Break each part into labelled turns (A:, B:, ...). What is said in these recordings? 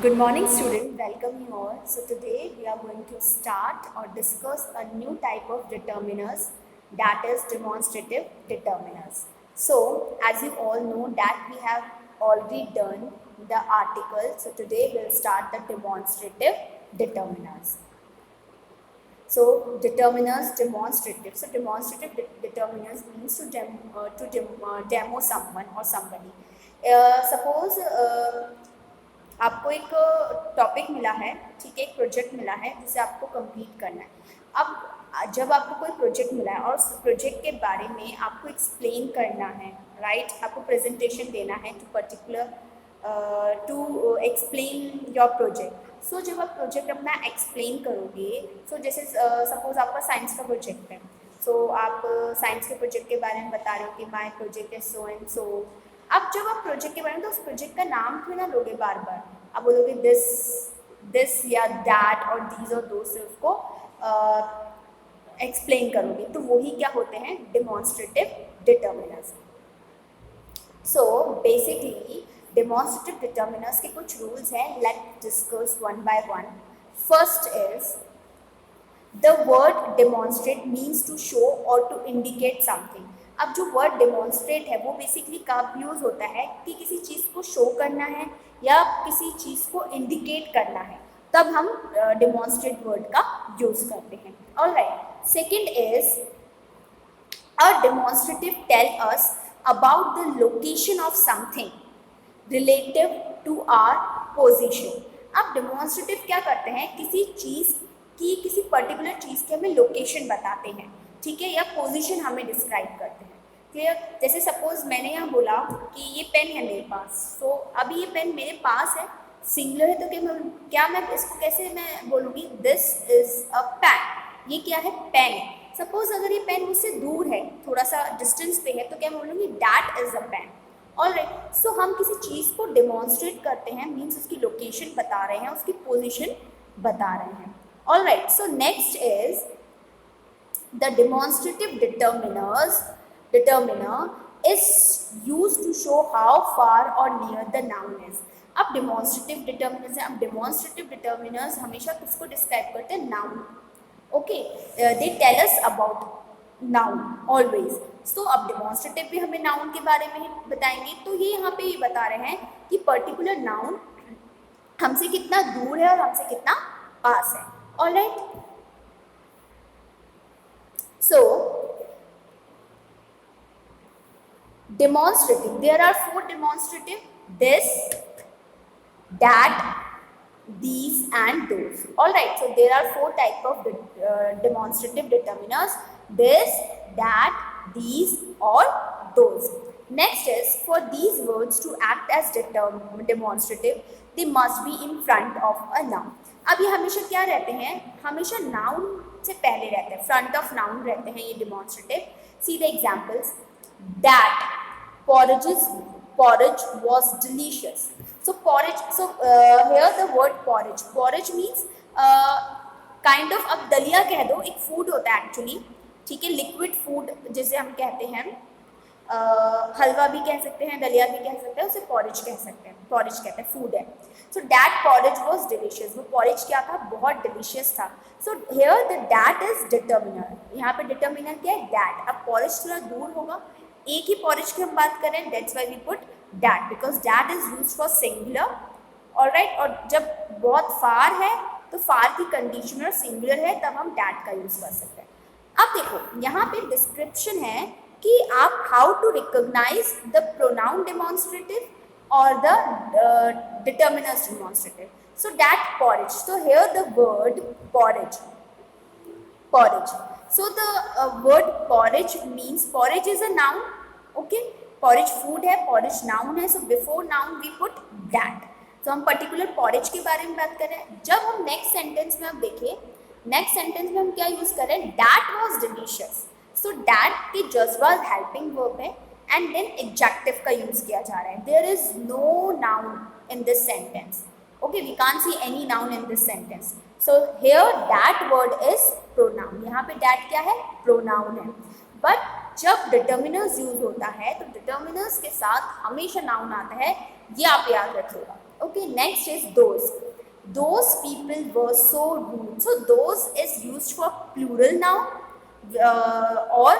A: Good morning, student. Welcome you all. So today we are going to start or discuss a new type of determiners, that is demonstrative determiners. So as you all know that we have already done the article. So today we'll start the demonstrative determiners. So determiners demonstrative. So demonstrative determiners means to demo someone or somebody. Suppose आपको एक topic मिला है, ठीक है, एक project मिला है जिसे आपको कंप्लीट करना है. अब जब आपको कोई प्रोजेक्ट मिला है और उस प्रोजेक्ट के बारे में आपको एक्सप्लेन करना है, राइट, आपको प्रेजेंटेशन देना है टू एक्सप्लेन योर प्रोजेक्ट. सो जब आप प्रोजेक्ट अपना एक्सप्लेन करोगे, सो जैसे सपोज आपका साइंस का प्रोजेक्ट है, सो आप साइंस के प्रोजेक्ट के बारे में बता रहे हो कि my project is so and so. अब जब आप प्रोजेक्ट के बारे में, तो उस प्रोजेक्ट का नाम क्यों ना लोगे बार बार, आप बोलोगे दिस या दैट और दीज और दो से उसको एक्सप्लेन करोगे. तो वही क्या होते हैं, demonstrative determiners. So basically demonstrative determiners के कुछ रूल्स हैं. Let's discuss one by one. First is the word demonstrate means to show और टू इंडिकेट समथिंग. अब जो वर्ड डेमोन्स्ट्रेट है वो बेसिकली कब यूज़ होता है कि किसी चीज़ को शो करना है या किसी चीज़ को इंडिकेट करना है, तब हम डेमोन्स्ट्रेट वर्ड का यूज़ करते हैं. Alright. Second is a demonstrative tell us about the location of something relative to our position. अब डेमोन्स्ट्रेटिव क्या करते हैं, किसी चीज़ की, किसी पर्टिकुलर चीज़ की हमें लोकेशन बताते हैं, ठीक है, या पोजीशन हमें डिस्क्राइब करते हैं. क्लियर. जैसे सपोज मैंने यहाँ बोला कि ये पेन है मेरे पास, सो अभी ये पेन मेरे पास है, सिंगुलर है, तो क्या मैं इसको कैसे मैं बोलूँगी, दिस इज अ पेन. ये क्या है, पेन है. सपोज अगर ये पेन मुझसे दूर है, थोड़ा सा डिस्टेंस पे है, तो क्या मैं बोलूँगी, that is a pen. Alright. So हम किसी चीज़ को डेमोन्स्ट्रेट करते हैं, मीन्स उसकी लोकेशन बता रहे हैं, उसकी पोजिशन बता रहे हैं. Alright. So next is the demonstrative determiner is used to show how far or near the noun is. अब demonstrative determiners है. अब demonstrative determiners हमेशा किसको डिस्क्राइब करते हैं, noun. Okay. they tell us about noun always. so अब demonstrative भी हमें noun के बारे में बताएंगे. तो ये यहाँ पे ये बता रहे हैं कि पर्टिकुलर noun हमसे कितना दूर है और हमसे कितना पास है. Alright. So, demonstrative, there are four demonstrative: this, that, these and those. Alright, so there are four type of demonstrative determiners: this, that, these or those. Next is, for these words to act as demonstrative, they must be in front of a noun. अब ये हमेशा क्या रहते हैं, हमेशा noun से पहले रहते हैं, फ्रंट ऑफ नाउन रहते हैं ये demonstrative. See the examples. That porridge was delicious. So porridge, so here the word porridge means kind of, अब दलिया कह दो, एक फूड होता है एक्चुअली, ठीक है, लिक्विड फूड जिसे हम कहते हैं. हलवा भी कह सकते हैं, दलिया भी कह सकते हैं, उसे पॉरेज कह सकते हैं. पॉरेज कहते हैं, फूड है. So that porridge was delicious. वो पॉरेज क्या था, बहुत डिलीशियस था. So here the that is determiner. यहाँ पे डिटर्मिनर क्या है, दैट. अब पॉरेज थोड़ा दूर होगा, एक ही पॉरेज की हम बात करें, that's why we put that, because that is used for singular. Alright. और जब बहुत फार है तो फार की कंडीशनर सिंगुलर है, तब हम दैट का यूज कर सकते हैं. अब देखो यहाँ पे डिस्क्रिप्शन है कि आप how to recognise the pronoun demonstrative और the determiners demonstrative. So that porridge. So here the word porridge. So the word porridge means, porridge is a noun. Okay, porridge food है, porridge noun है. So before noun we put that. So हम particular porridge के बारे में बात कर रहे हैं. जब हम next sentence में आप देखिए, next sentence में हम क्या यूज कर रहे हैं, that was delicious. So that के just was helping verb है, and then adjective का यूज किया जा रहा है. There is no noun in this sentence. Okay, we can't see any noun in this sentence. So here that word is pronoun. यहाँ पे that क्या है, pronoun है. But जब determiners यूज होता है तो determiners के साथ हमेशा noun आता है, ये आप याद रखिएगा. Okay, next is those. Those people were so rude. So those is used for plural noun. और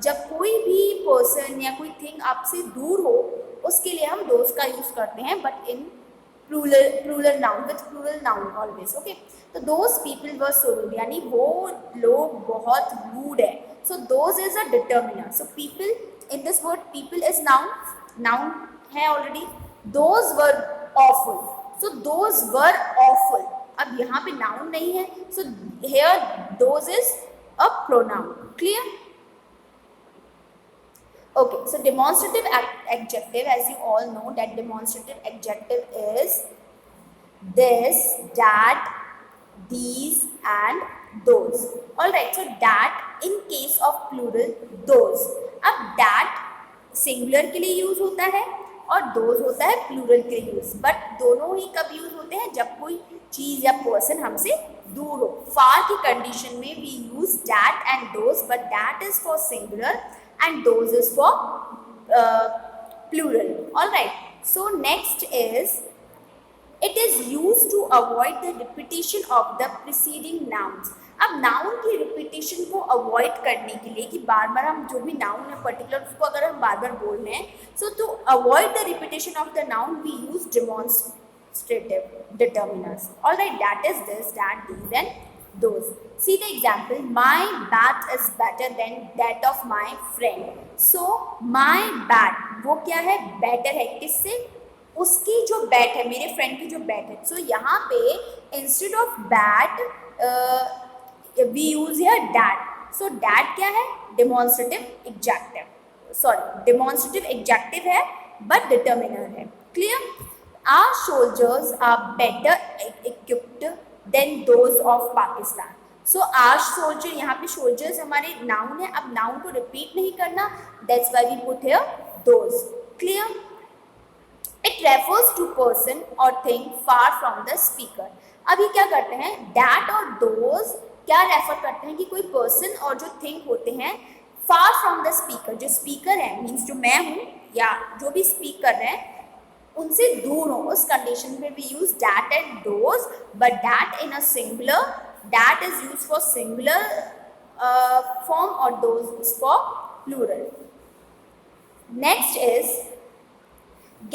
A: जब कोई भी पर्सन या कोई थिंग आपसे दूर हो उसके लिए हम दोज का यूज करते हैं, but in plural noun, with plural noun always. Okay, तो those people were so rude, यानी वो लोग बहुत रूड है. So those is a determiner. So people, in this word people is noun, noun है already. Those were awful. So those were awful. अब यहाँ पे नाउन नहीं है, so here those is a pronoun. Clear? Okay, so demonstrative adjective, as you all know that demonstrative adjective is this, that, these and those. Alright, so that in case of plural, those. अब that singular के लिए use होता है और those होता है plural के लिए यूज, बट दोनों ही कब यूज होते हैं, जब कोई चीज या पर्सन हमसे दूर हो. फार की कंडीशन में we use that and those, but that is for singular and those is for plural. Alright, so next is it is used to avoid the repetition of the preceding nouns. अब noun की repetition को avoid करने के लिए कि बार बार हम जो भी नाउन है पर्टिकुलर उसको अगर हम बार बार बोल रहे हैं, so to avoid the repetition of the noun we use demonstrative determiners. Alright, that is this, that, these and those. See the example. My bat is better than that of my friend. So my bat, वो क्या है, better है किससे, उसकी जो bat है, मेरे friend की जो बैट है. सो यहाँ पे instead of bat we use here that. So that क्या है, demonstrative adjective, sorry demonstrative adjective है बट डिटर्मिनर है. Clear? Our soldiers are better equipped than those of Pakistan. So our soldier, यहाँ पे soldiers हमारे noun है. अब noun को repeat नहीं करना, that's why we put here those. Clear? It refers to person or thing far from the speaker. अब ये क्या करते हैं, that और those क्या रेफर करते हैं कि कोई person और जो thing होते हैं far from the speaker. जो speaker है means जो मैं हूँ या जो भी speak कर रहे हैं उनसे दूर हो. उस कंडीशन में we use that and those, but that in a singular, that is use for singular form और those is for plural. Next is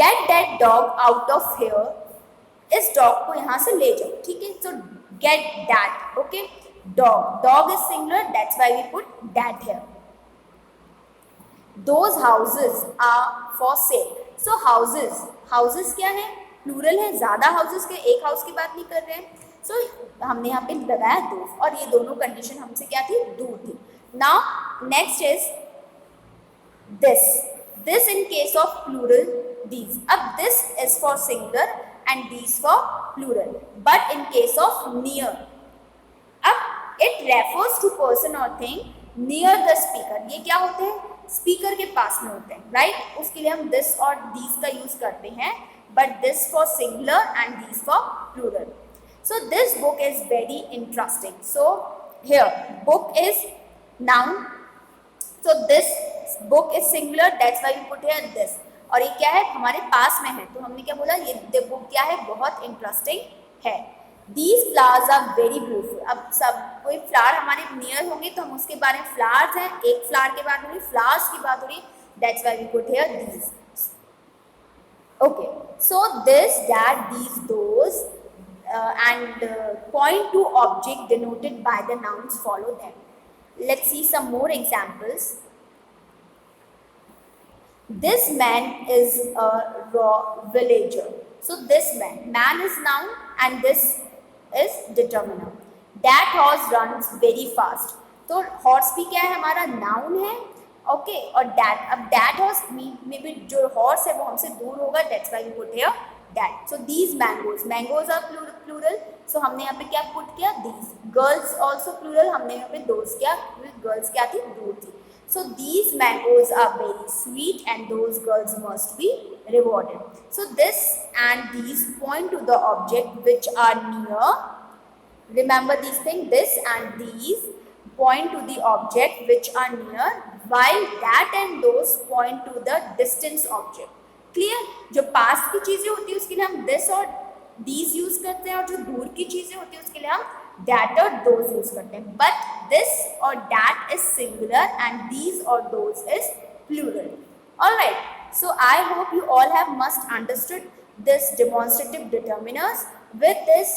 A: get that dog out of here. इस डॉग को यहाँ से ले जाओ. ठीक है, so get that. Okay, dog, dog is singular, that's why we put that here. Those houses are for sale. So houses, houses क्या है, प्लूरल है, ज़्यादा हाउसेस के, एक हाउस की बात नहीं कर रहे हैं. सो हमने यहाँ पे लगाया दो, और ये दोनों कंडीशन हमसे क्या थी, दूर थी. Now next is this. This in case of plural, these. अब this is for singular and these for plural, but in case of near, अब इट रेफर्स टू पर्सन और थिंग नियर द स्पीकर. ये क्या होते हैं, speaker के पास में होते हैं, राइट? उसके लिए हम दिस और दीज का यूज करते हैं, but this for singular and these for plural. So this book is very interesting. So here book is noun, so this book is singular, that's why we put here this. और ये क्या है, हमारे पास में है, तो हमने क्या बोला, ये बुक क्या है, बहुत इंटरेस्टिंग है. These flowers are very beautiful. अब सब कोई फ्लावर हमारे नियर होंगे तो हम उसके बारे में, फ्लावर्स हैं, एक फ्लावर के बात हो रही, फ्लावर्स की बात हो रही, that's why we put here these. Okay, so this, that, these, those, and point to object denoted by the nouns follow them. Let's see some more examples. This man is a raw villager. So this man is noun and this is determiner. That horse runs very fast. तो horse भी क्या है, हमारा noun है. Okay, और that, अब that horse में भी जो horse है वो हमसे दूर होगा, that's why we put here that. So these mangoes are plural, so हमने यहाँ पे क्या put किया, these. Girls also plural, हमने यहाँ पे those क्या, girls क्या थी, दूर थी. So these mangoes are very sweet and those girls must be rewarded. So this and these point to the object which are near. Remember these things, this and these point to the object which are near, while that and those point to the distance object. Clear? जो पास की चीजें होती है उसके लिए हम this और these use करते हैं, और जो दूर की चीजें होती है उसके लिए हम दैट और दोज यूज करते हैं. बट दिस और that is singular and these और those is plural. Alright, so I hope you all have must understood this demonstrative determiners. With this,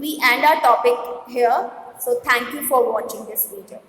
A: we end our topic here. So thank you for watching this video.